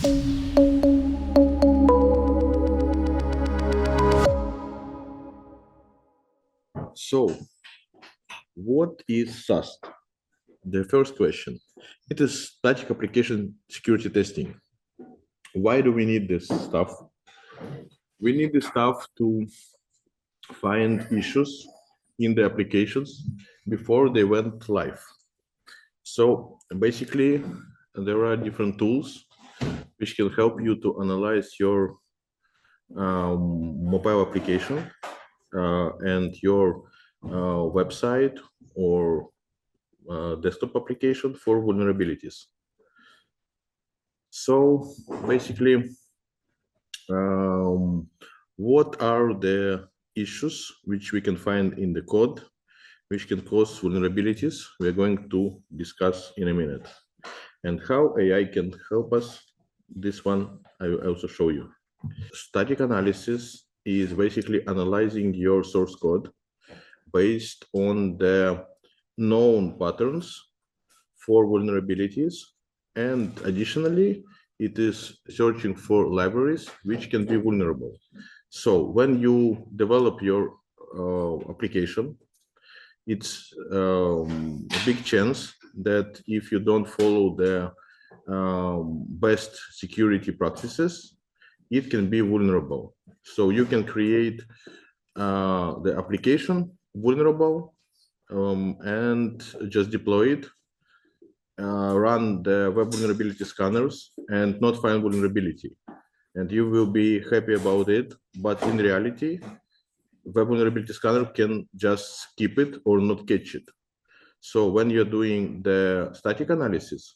So, what is SAST? The first question. It is static application security testing. Why do we need this stuff? We need this stuff to find issues in the applications before they went live. So basically, there are different tools which can help you to analyze your mobile application and your website or desktop application for vulnerabilities. So basically, what are the issues which we can find in the code which can cause vulnerabilities? We're going to discuss in a minute. And how AI can help us, this one I will also show you. Static analysis is basically analyzing your source code based on the known patterns for vulnerabilities, and additionally, it is searching for libraries which can be vulnerable. So when you develop your application, it's a big chance that if you don't follow the best security practices, it can be vulnerable. So you can create the application vulnerable and just deploy it, run the web vulnerability scanners and not find vulnerability. And you will be happy about it. But in reality, web vulnerability scanner can just skip it or not catch it. So when you're doing the static analysis,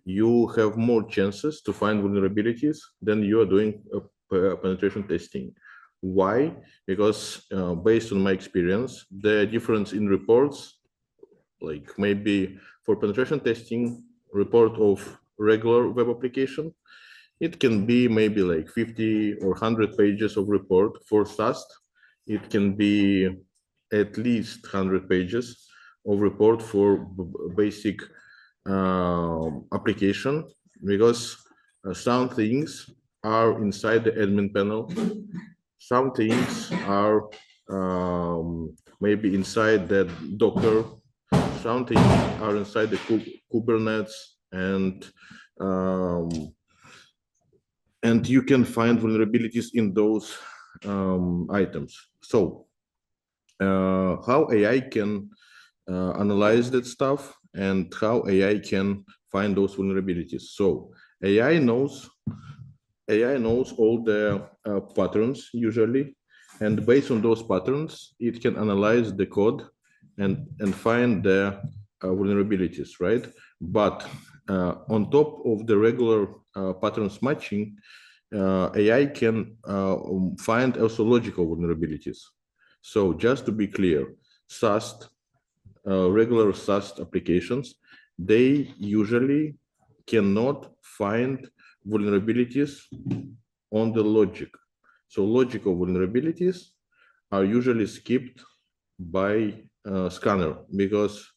you have more chances to find vulnerabilities than you are doing penetration testing. Why? Because based on my experience, the difference in reports, like maybe for penetration testing, report of regular web application, it can be maybe like 50 or 100 pages of report. For SAST, it can be at least 100 pages of report for basic application, because some things are inside the admin panel, some things are maybe inside the Docker, some things are inside the Kubernetes, and you can find vulnerabilities in those items. So how AI can analyze that stuff and how AI can find those vulnerabilities. So AI knows all the patterns usually, and based on those patterns, it can analyze the code and find the vulnerabilities, right? But on top of the regular patterns matching, AI can find also logical vulnerabilities. So just to be clear, SAST, regular SAST applications, they usually cannot find vulnerabilities on the logic. So logical vulnerabilities are usually skipped by scanner, because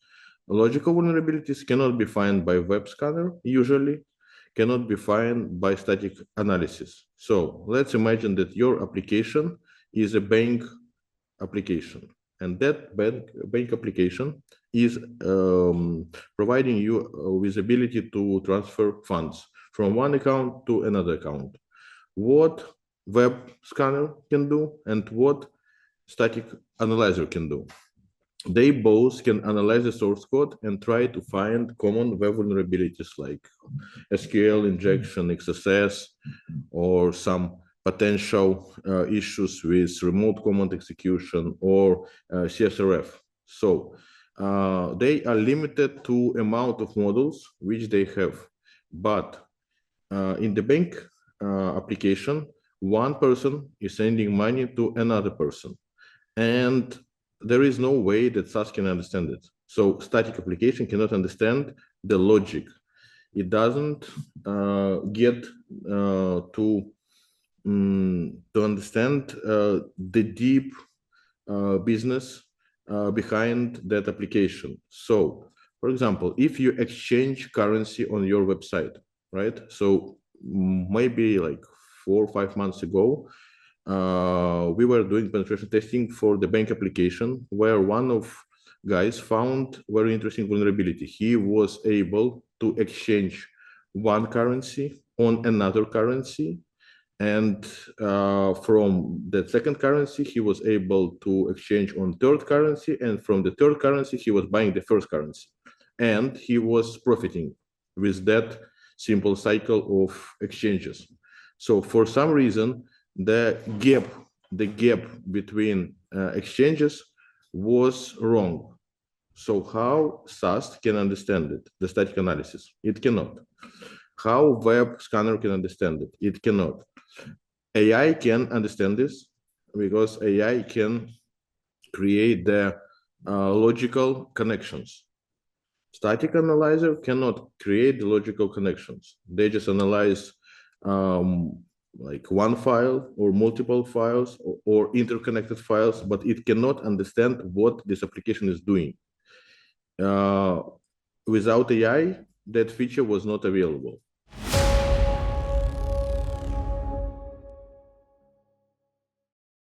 logical vulnerabilities cannot be found by web scanner, usually cannot be found by static analysis. So let's imagine that your application is a bank application, and that bank application is providing you visibility to transfer funds from one account to another account. What web scanner can do and what static analyzer can do? They both can analyze the source code and try to find common web vulnerabilities like SQL injection, XSS, or some potential issues with remote command execution or CSRF. So they are limited to amount of models which they have. But in the bank application, one person is sending money to another person, and there is no way that SAST can understand it. So static application cannot understand the logic. It doesn't get to understand the deep business behind that application. So, for example, if you exchange currency on your website, right? So maybe like 4 or 5 months ago, we were doing penetration testing for the bank application, where one of guys found very interesting vulnerability. He was able to exchange one currency on another currency, and from the second currency he was able to exchange on third currency, and from the third currency he was buying the first currency, and he was profiting with that simple cycle of exchanges. So for some reason the gap between exchanges was wrong. So how SAST can understand it? The static analysis, it cannot. How web scanner can understand it? It cannot. AI can understand this because AI can create the logical connections. Static analyzer cannot create the logical connections. They just analyze like one file or multiple files or interconnected files, but it cannot understand what this application is doing. Without AI, that feature was not available.